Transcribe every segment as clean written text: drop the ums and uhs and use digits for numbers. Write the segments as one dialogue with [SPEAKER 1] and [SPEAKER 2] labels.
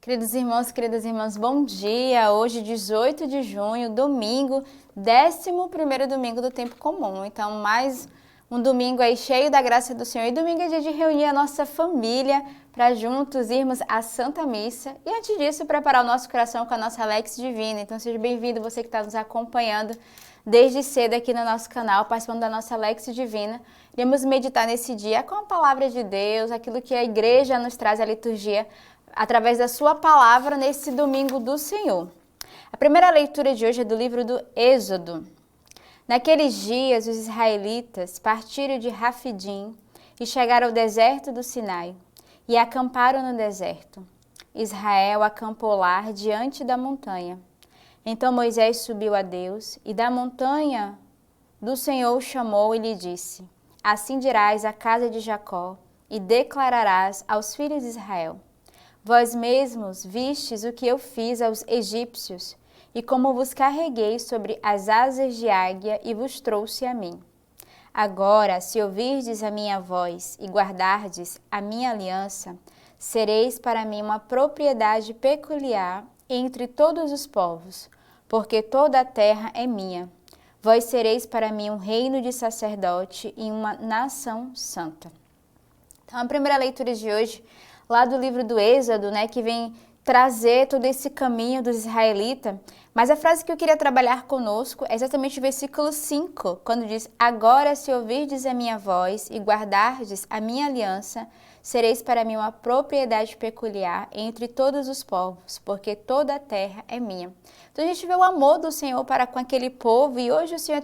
[SPEAKER 1] Queridos irmãos, queridas irmãs, bom dia! Hoje, 18 de junho, domingo, 11º domingo do tempo comum. Então, mais um domingo aí cheio da graça do Senhor. E domingo é dia de reunir a nossa família para juntos irmos à Santa Missa. E antes disso, preparar o nosso coração com a nossa Lex Divina. Então, seja bem-vindo você que está nos acompanhando desde cedo aqui no nosso canal, participando da nossa Lex Divina. Iremos meditar nesse dia com a palavra de Deus, aquilo que a igreja nos traz à liturgia, através da sua palavra nesse domingo do Senhor. A primeira leitura de hoje é do livro do Êxodo. Naqueles dias, os israelitas partiram de Rafidim e chegaram ao deserto do Sinai e acamparam no deserto. Israel acampou lá diante da montanha. Então Moisés subiu a Deus e da montanha do Senhor o chamou e lhe disse: Assim dirás à casa de Jacó e declararás aos filhos de Israel: Vós mesmos vistes o que eu fiz aos egípcios, e como vos carreguei sobre as asas de águia e vos trouxe a mim. Agora, se ouvirdes a minha voz e guardardes a minha aliança, sereis para mim uma propriedade peculiar entre todos os povos, porque toda a terra é minha. Vós sereis para mim um reino de sacerdote e uma nação santa. Então, a primeira leitura de hoje, lá do livro do Êxodo, que vem trazer todo esse caminho dos israelitas. Mas a frase que eu queria trabalhar conosco é exatamente o versículo 5, quando diz: Agora, se ouvirdes a minha voz e guardardes a minha aliança, sereis para mim uma propriedade peculiar entre todos os povos, porque toda a terra é minha. Então a gente vê o amor do Senhor para com aquele povo, e hoje o Senhor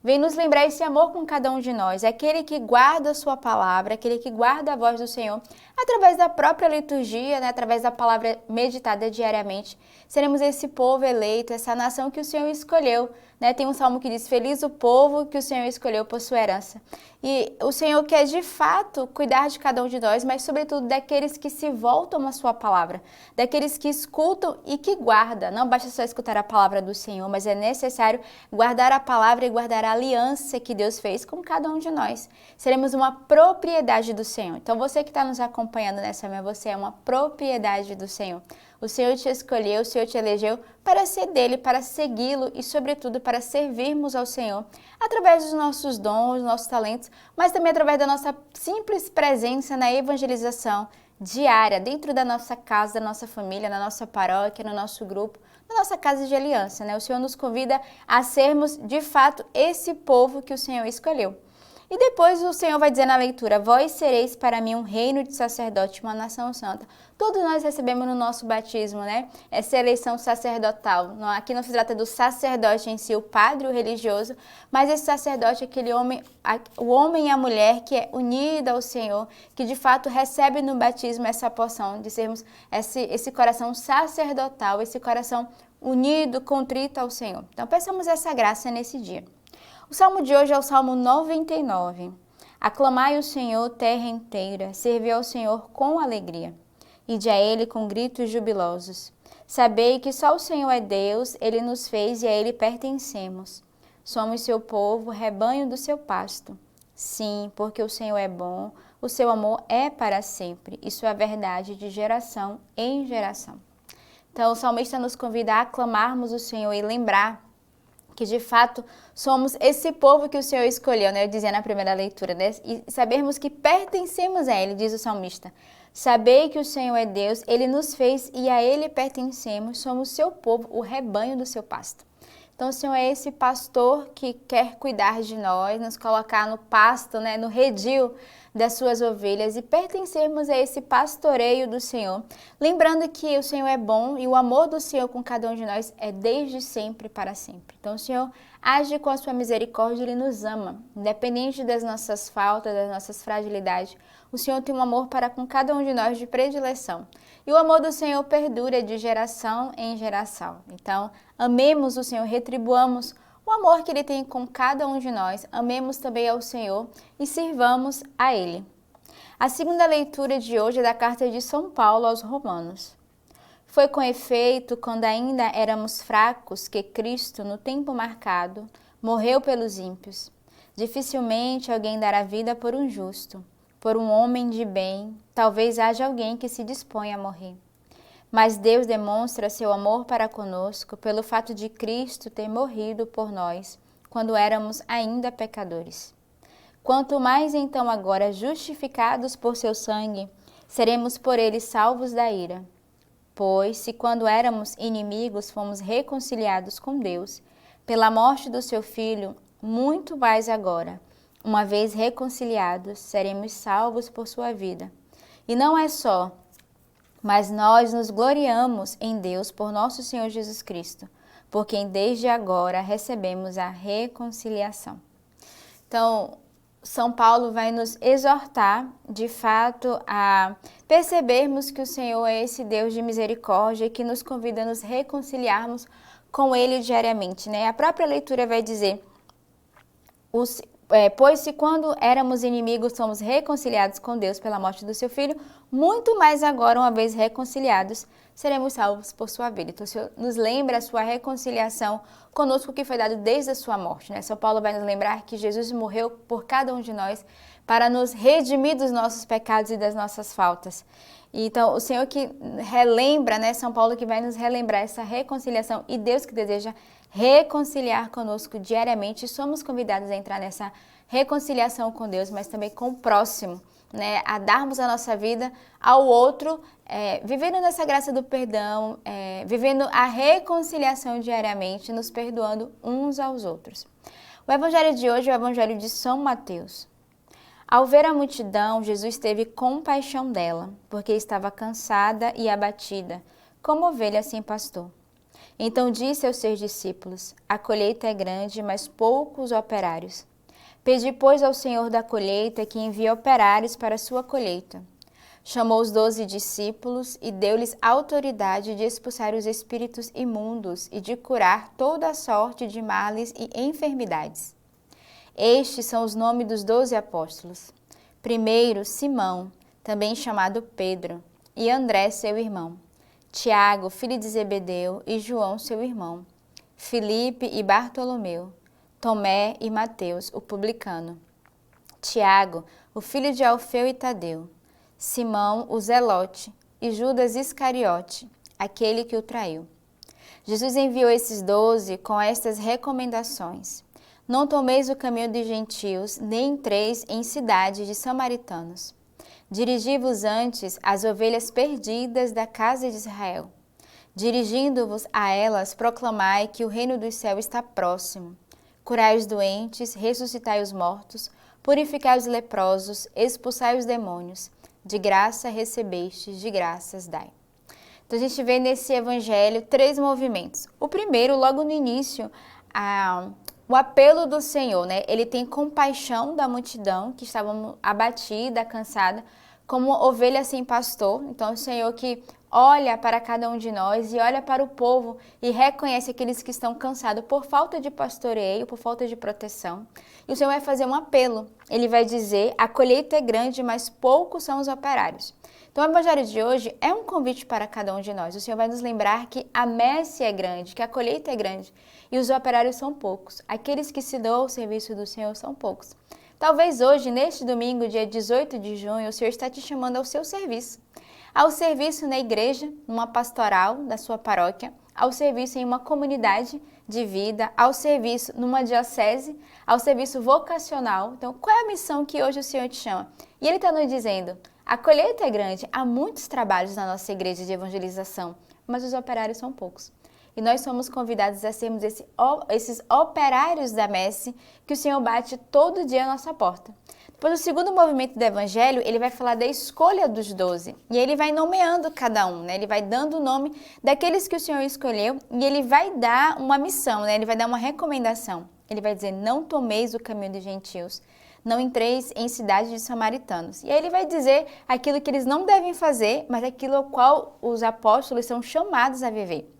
[SPEAKER 1] vem nos lembrar esse amor com cada um de nós. É aquele que guarda a sua palavra, aquele que guarda a voz do Senhor, através da própria liturgia, através da palavra meditada diariamente. Seremos esse povo eleito, essa nação que o Senhor escolheu. Tem um salmo que diz: Feliz o povo que o Senhor escolheu por sua herança. E o Senhor quer de fato cuidar de cada um de nós, mas sobretudo daqueles que se voltam à sua palavra, daqueles que escutam e que guardam. Não basta só escutar a palavra do Senhor, mas é necessário guardar a palavra e guardar a aliança que Deus fez com cada um de nós. Seremos uma propriedade do Senhor. Então você que está nos acompanhando nessa manhã, você é uma propriedade do Senhor. O Senhor te escolheu, o Senhor te elegeu para ser dele, para segui-lo e, sobretudo, para servirmos ao Senhor através dos nossos dons, nossos talentos, mas também através da nossa simples presença na evangelização diária, dentro da nossa casa, da nossa família, na nossa paróquia, no nosso grupo, na nossa casa de aliança. O Senhor nos convida a sermos, de fato, esse povo que o Senhor escolheu. E depois o Senhor vai dizer na leitura: Vós sereis para mim um reino de sacerdote, uma nação santa. Todos nós recebemos no nosso batismo, essa eleição sacerdotal. Aqui não se trata do sacerdote em si, o padre, o religioso, mas esse sacerdote é aquele homem, o homem e a mulher que é unida ao Senhor, que de fato recebe no batismo essa porção de sermos esse coração sacerdotal, esse coração unido, contrito ao Senhor. Então peçamos essa graça nesse dia. O salmo de hoje é o Salmo 99. Aclamai o Senhor, terra inteira, servi ao Senhor com alegria. Ide a Ele com gritos jubilosos. Sabei que só o Senhor é Deus, Ele nos fez e a Ele pertencemos. Somos seu povo, rebanho do seu pasto. Sim, porque o Senhor é bom, o seu amor é para sempre, e sua verdade de geração em geração. Então o salmista nos convida a aclamarmos o Senhor e lembrar que de fato somos esse povo que o Senhor escolheu, eu dizia na primeira leitura, e sabermos que pertencemos a Ele, diz o salmista. Sabei que o Senhor é Deus, Ele nos fez e a Ele pertencemos, somos seu povo, o rebanho do seu pasto. Então o Senhor é esse pastor que quer cuidar de nós, nos colocar no pasto, no redil das suas ovelhas e pertencermos a esse pastoreio do Senhor. Lembrando que o Senhor é bom e o amor do Senhor com cada um de nós é desde sempre para sempre. Então o Senhor age com a sua misericórdia, Ele nos ama, independente das nossas faltas, das nossas fragilidades. O Senhor tem um amor para com cada um de nós de predileção. E o amor do Senhor perdura de geração em geração. Então, amemos o Senhor, retribuamos o amor que Ele tem com cada um de nós. Amemos também ao Senhor e sirvamos a Ele. A segunda leitura de hoje é da carta de São Paulo aos Romanos. Foi com efeito, quando ainda éramos fracos, que Cristo, no tempo marcado, morreu pelos ímpios. Dificilmente alguém dará vida por um justo. Por um homem de bem, talvez haja alguém que se disponha a morrer. Mas Deus demonstra seu amor para conosco pelo fato de Cristo ter morrido por nós, quando éramos ainda pecadores. Quanto mais então agora, justificados por seu sangue, seremos por ele salvos da ira. Pois, se quando éramos inimigos fomos reconciliados com Deus, pela morte do seu Filho, muito mais agora, uma vez reconciliados, seremos salvos por sua vida. E não é só, mas nós nos gloriamos em Deus por nosso Senhor Jesus Cristo, por quem desde agora recebemos a reconciliação. Então, São Paulo vai nos exortar, de fato, a percebermos que o Senhor é esse Deus de misericórdia e que nos convida a nos reconciliarmos com Ele diariamente, né? A própria leitura vai dizer, pois se quando éramos inimigos somos reconciliados com Deus pela morte do seu Filho, muito mais agora, uma vez reconciliados, seremos salvos por sua vida. Então, o Senhor nos lembra a sua reconciliação conosco que foi dado desde a sua morte, né? São Paulo vai nos lembrar que Jesus morreu por cada um de nós para nos redimir dos nossos pecados e das nossas faltas. Então, o Senhor que relembra, né? São Paulo que vai nos relembrar essa reconciliação e Deus que deseja reconciliar conosco diariamente. Somos convidados a entrar nessa reconciliação com Deus, mas também com o próximo, né? A darmos a nossa vida ao outro, vivendo nessa graça do perdão, vivendo a reconciliação diariamente, nos perdoando uns aos outros. O evangelho de hoje é o evangelho de São Mateus. Ao ver a multidão, Jesus teve compaixão dela, porque estava cansada e abatida, como ovelha sem pastor. Então disse aos seus discípulos: a colheita é grande, mas poucos operários. Pedi, pois, ao Senhor da colheita que envie operários para a sua colheita. Chamou os 12 discípulos e deu-lhes autoridade de expulsar os espíritos imundos e de curar toda a sorte de males e enfermidades. Estes são os nomes dos 12 apóstolos. Primeiro, Simão, também chamado Pedro, e André, seu irmão. Tiago, filho de Zebedeu, e João, seu irmão. Filipe e Bartolomeu. Tomé e Mateus, o publicano. Tiago, o filho de Alfeu e Tadeu. Simão, o Zelote, e Judas Iscariote, aquele que o traiu. Jesus enviou esses 12 com estas recomendações. Não tomeis o caminho dos gentios, nem entreis em cidades de samaritanos. Dirigi-vos antes às ovelhas perdidas da casa de Israel. Dirigindo-vos a elas, proclamai que o reino dos céus está próximo. Curai os doentes, ressuscitai os mortos, purificai os leprosos, expulsai os demônios. De graça recebestes, de graças dai. Então a gente vê nesse evangelho 3 movimentos. O primeiro, logo no início, o apelo do Senhor, né? Ele tem compaixão da multidão que estava abatida, cansada, como ovelha sem pastor. Então, o Senhor que olha para cada um de nós e olha para o povo e reconhece aqueles que estão cansados por falta de pastoreio, por falta de proteção. E o Senhor vai fazer um apelo. Ele vai dizer, a colheita é grande, mas poucos são os operários. Então, o evangelho de hoje é um convite para cada um de nós. O Senhor vai nos lembrar que a messe é grande, que a colheita é grande e os operários são poucos. Aqueles que se dão ao serviço do Senhor são poucos. Talvez hoje, neste domingo, dia 18 de junho, o Senhor está te chamando ao seu serviço. Ao serviço na igreja, numa pastoral da sua paróquia, ao serviço em uma comunidade de vida, ao serviço numa diocese, ao serviço vocacional. Então, qual é a missão que hoje o Senhor te chama? E Ele está nos dizendo, a colheita é grande, há muitos trabalhos na nossa igreja de evangelização, mas os operários são poucos. E nós somos convidados a sermos esses operários da messe que o Senhor bate todo dia à nossa porta. Depois, o segundo movimento do Evangelho, ele vai falar da escolha dos 12. E ele vai nomeando cada um, né? Ele vai dando o nome daqueles que o Senhor escolheu e ele vai dar uma missão, né? Ele vai dar uma recomendação. Ele vai dizer, não tomeis o caminho dos gentios, não entreis em cidades de samaritanos. E aí ele vai dizer aquilo que eles não devem fazer, mas aquilo ao qual os apóstolos são chamados a viver.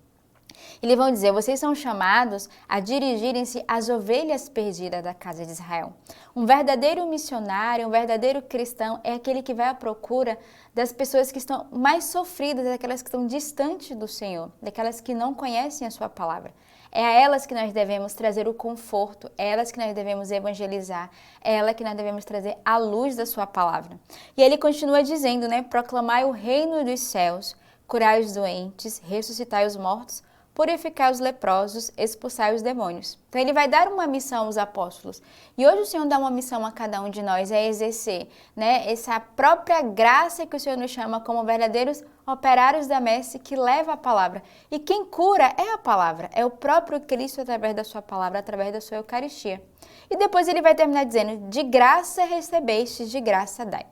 [SPEAKER 1] Eles vão dizer, vocês são chamados a dirigirem-se às ovelhas perdidas da casa de Israel. Um verdadeiro missionário, um verdadeiro cristão é aquele que vai à procura das pessoas que estão mais sofridas, daquelas que estão distantes do Senhor, daquelas que não conhecem a sua palavra. É a elas que nós devemos trazer o conforto, é elas que nós devemos evangelizar, é ela que nós devemos trazer a luz da sua palavra. E ele continua dizendo, né, proclamai o reino dos céus, curai os doentes, ressuscitai os mortos, purificai os leprosos, expulsai os demônios. Então ele vai dar uma missão aos apóstolos. E hoje o Senhor dá uma missão a cada um de nós, é exercer, essa própria graça que o Senhor nos chama como verdadeiros operários da messe que leva a palavra. E quem cura é a palavra, é o próprio Cristo através da sua palavra, através da sua Eucaristia. E depois ele vai terminar dizendo, de graça recebestes, de graça dai.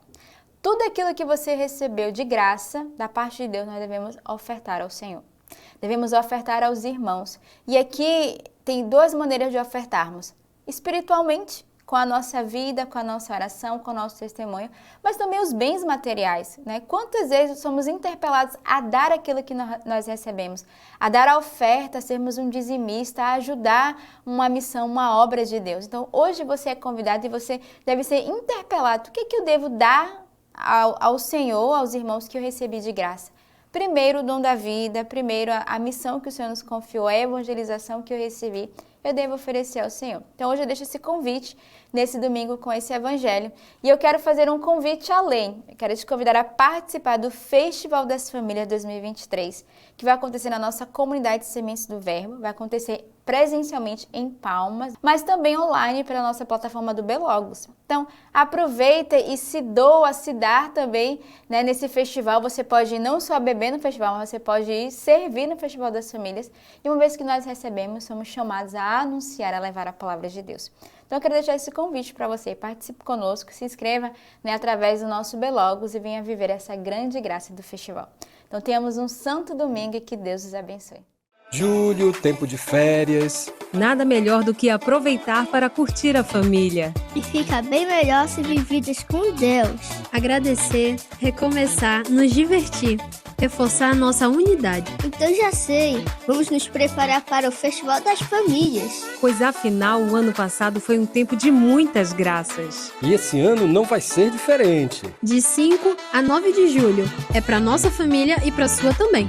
[SPEAKER 1] Tudo aquilo que você recebeu de graça, da parte de Deus, nós devemos ofertar ao Senhor. Devemos ofertar aos irmãos. E aqui tem duas maneiras de ofertarmos. Espiritualmente, com a nossa vida, com a nossa oração, com o nosso testemunho, mas também os bens materiais, Quantas vezes somos interpelados a dar aquilo que nós recebemos, a dar a oferta, a sermos um dizimista, a ajudar uma missão, uma obra de Deus. Então, hoje você é convidado e você deve ser interpelado. O que eu devo dar ao Senhor, aos irmãos que eu recebi de graça? Primeiro o dom da vida, primeiro a missão que o Senhor nos confiou, a evangelização que eu recebi, eu devo oferecer ao Senhor. Então hoje eu deixo esse convite nesse domingo com esse evangelho e eu quero fazer um convite além. Eu quero te convidar a participar do Festival das Famílias 2023, que vai acontecer na nossa comunidade de Sementes do Verbo, vai acontecer presencialmente em Palmas, mas também online pela nossa plataforma do Belogos. Então, aproveita e se doa, se dar também nesse festival. Você pode não só beber no festival, mas você pode ir servir no Festival das Famílias. E uma vez que nós recebemos, somos chamados a anunciar, a levar a palavra de Deus. Então, eu quero deixar esse convite para você. Participe conosco, se inscreva através do nosso Belogos e venha viver essa grande graça do festival. Então, tenhamos um santo domingo e que Deus os abençoe.
[SPEAKER 2] Julho, tempo de férias.
[SPEAKER 3] Nada melhor do que aproveitar para curtir a família.
[SPEAKER 4] E fica bem melhor se vividas com Deus.
[SPEAKER 5] Agradecer, recomeçar, nos divertir, reforçar a nossa unidade.
[SPEAKER 4] Então já sei, vamos nos preparar para o Festival das Famílias.
[SPEAKER 3] Pois afinal, o ano passado foi um tempo de muitas graças.
[SPEAKER 2] E esse ano não vai ser diferente.
[SPEAKER 5] De 5 a 9 de julho. É para nossa família e para sua também.